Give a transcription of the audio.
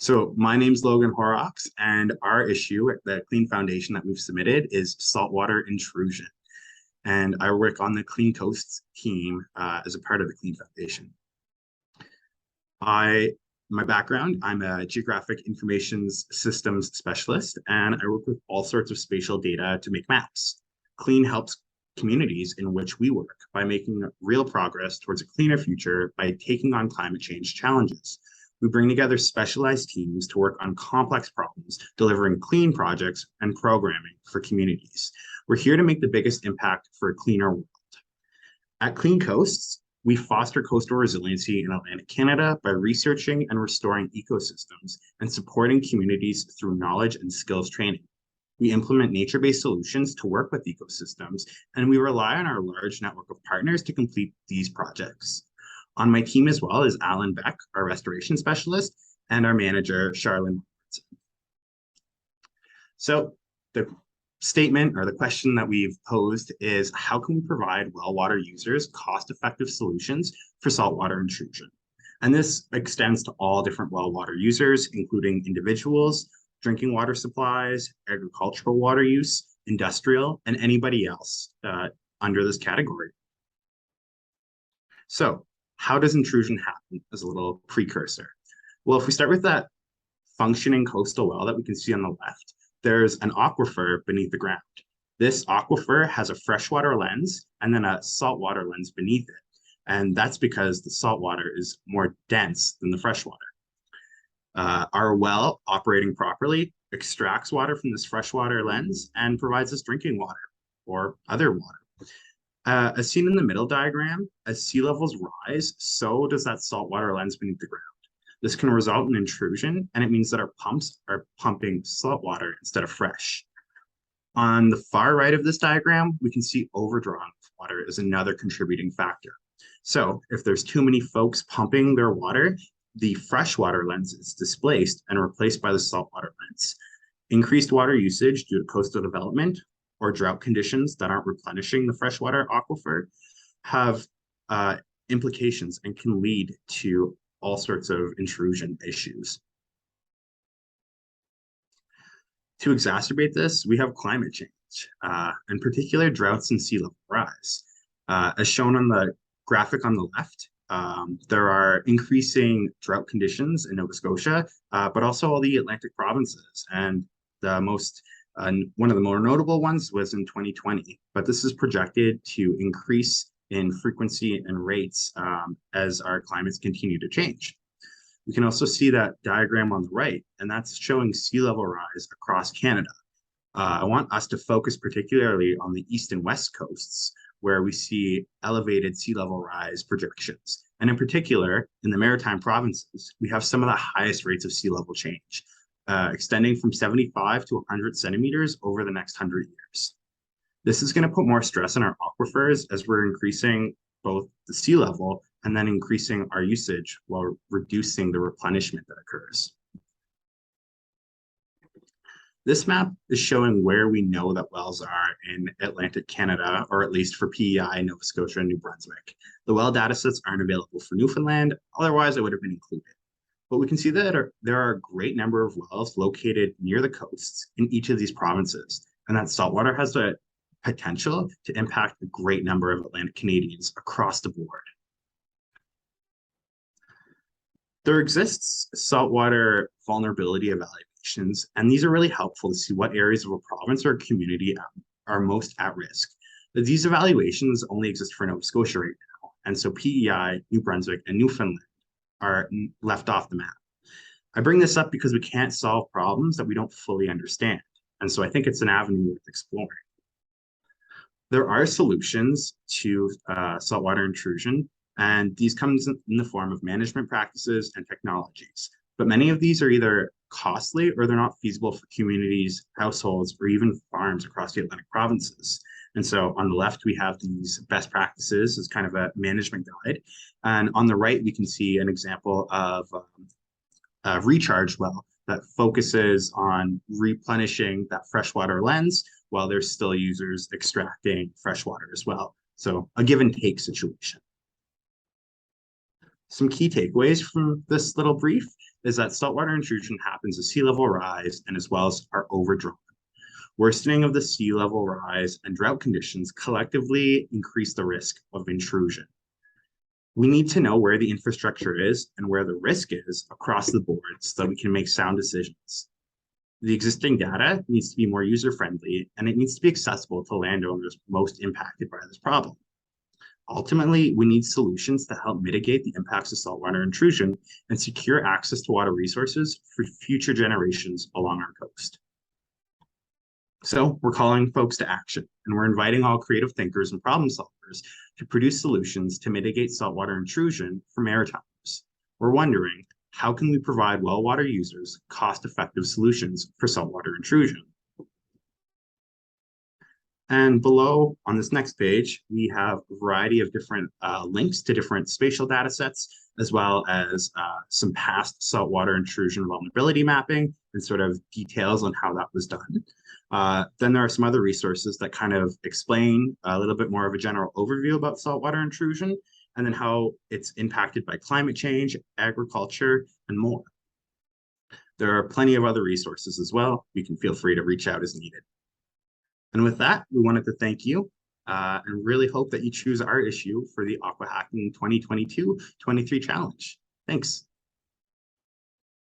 So my name's Logan Horrocks, and our issue at the Clean Foundation that we've submitted is saltwater intrusion. And I work on the Clean Coasts team as a part of the Clean Foundation. My background, I'm a geographic information systems specialist, and I work with all sorts of spatial data to make maps. Clean helps communities in which we work by making real progress towards a cleaner future by taking on climate change challenges. We bring together specialized teams to work on complex problems, delivering clean projects and programming for communities. We're here to make the biggest impact for a cleaner world. At Clean Coasts, we foster coastal resiliency in Atlantic Canada by researching and restoring ecosystems and supporting communities through knowledge and skills training. We implement nature-based solutions to work with ecosystems, and we rely on our large network of partners to complete these projects. On my team as well is Alan Beck, our restoration specialist, and our manager, Charlene. So the statement or the question that we've posed is, how can we provide well water users cost-effective solutions for saltwater intrusion? And this extends to all different well water users, including individuals, drinking water supplies, agricultural water use, industrial, and anybody else under this category. So how does intrusion happen as a little precursor? Well, if we start with that functioning coastal well that we can see on the left, there's an aquifer beneath the ground. This aquifer has a freshwater lens and then a saltwater lens beneath it. And that's because the saltwater is more dense than the freshwater. Our well, operating properly, extracts water from this freshwater lens and provides us drinking water or other water. As seen in the middle diagram, as sea levels rise, so does that saltwater lens beneath the ground. This can result in intrusion, and it means that our pumps are pumping saltwater instead of fresh. On the far right of this diagram, we can see overdrawn water is another contributing factor. So if there's too many folks pumping their water, the freshwater lens is displaced and replaced by the saltwater lens. Increased water usage due to coastal development or drought conditions that aren't replenishing the freshwater aquifer have implications and can lead to all sorts of intrusion issues. To exacerbate this, we have climate change, in particular droughts and sea level rise. As shown on the graphic on the left, there are increasing drought conditions in Nova Scotia, but also all the Atlantic provinces. And the one of the more notable ones was in 2020, but this is projected to increase in frequency and rates as our climates continue to change. We can also see that diagram on the right, and that's showing sea level rise across Canada. I want us to focus particularly on the east and west coasts, where we see elevated sea level rise projections. And in particular, in the maritime provinces, we have some of the highest rates of sea level change, extending from 75 to 100 centimeters over the next 100 years. This is going to put more stress on our aquifers as we're increasing both the sea level and then increasing our usage while reducing the replenishment that occurs. This map is showing where we know that wells are in Atlantic Canada, or at least for PEI, Nova Scotia, and New Brunswick. The well datasets aren't available for Newfoundland, otherwise it would have been included. But we can see that there are a great number of wells located near the coasts in each of these provinces, and that saltwater has the potential to impact a great number of Atlantic Canadians across the board. There exists saltwater vulnerability evaluations, and these are really helpful to see what areas of a province or community are most at risk. But these evaluations only exist for Nova Scotia right now, and so PEI, New Brunswick, and Newfoundland are left off the map. I bring this up because we can't solve problems that we don't fully understand, and so I think it's an avenue worth exploring. There are solutions to saltwater intrusion, and these come in the form of management practices and technologies. But many of these are either costly or they're not feasible for communities, households, or even farms across the Atlantic provinces. And so on the left, we have these best practices as kind of a management guide. And on the right, we can see an example of a recharge well that focuses on replenishing that freshwater lens while there's still users extracting freshwater as well. So a give and take situation. Some key takeaways from this little brief is that saltwater intrusion happens as sea level rise and as well as our overdrawn. Worsening of the sea level rise and drought conditions collectively increase the risk of intrusion. We need to know where the infrastructure is and where the risk is across the board so that we can make sound decisions. The existing data needs to be more user-friendly and it needs to be accessible to landowners most impacted by this problem. Ultimately, we need solutions to help mitigate the impacts of saltwater intrusion and secure access to water resources for future generations along our coast. So we're calling folks to action, and we're inviting all creative thinkers and problem solvers to produce solutions to mitigate saltwater intrusion for maritimers. We're wondering, how can we provide well water users cost-effective solutions for saltwater intrusion? And below on this next page, we have a variety of different links to different spatial data sets, as well as some past saltwater intrusion vulnerability mapping and sort of details on how that was done. Then there are some other resources that kind of explain a little bit more of a general overview about saltwater intrusion, and then how it's impacted by climate change, agriculture, and more. There are plenty of other resources as well. You can feel free to reach out as needed. And with that, we wanted to thank you and really hope that you choose our issue for the AquaHacking 2022-23 challenge. Thanks.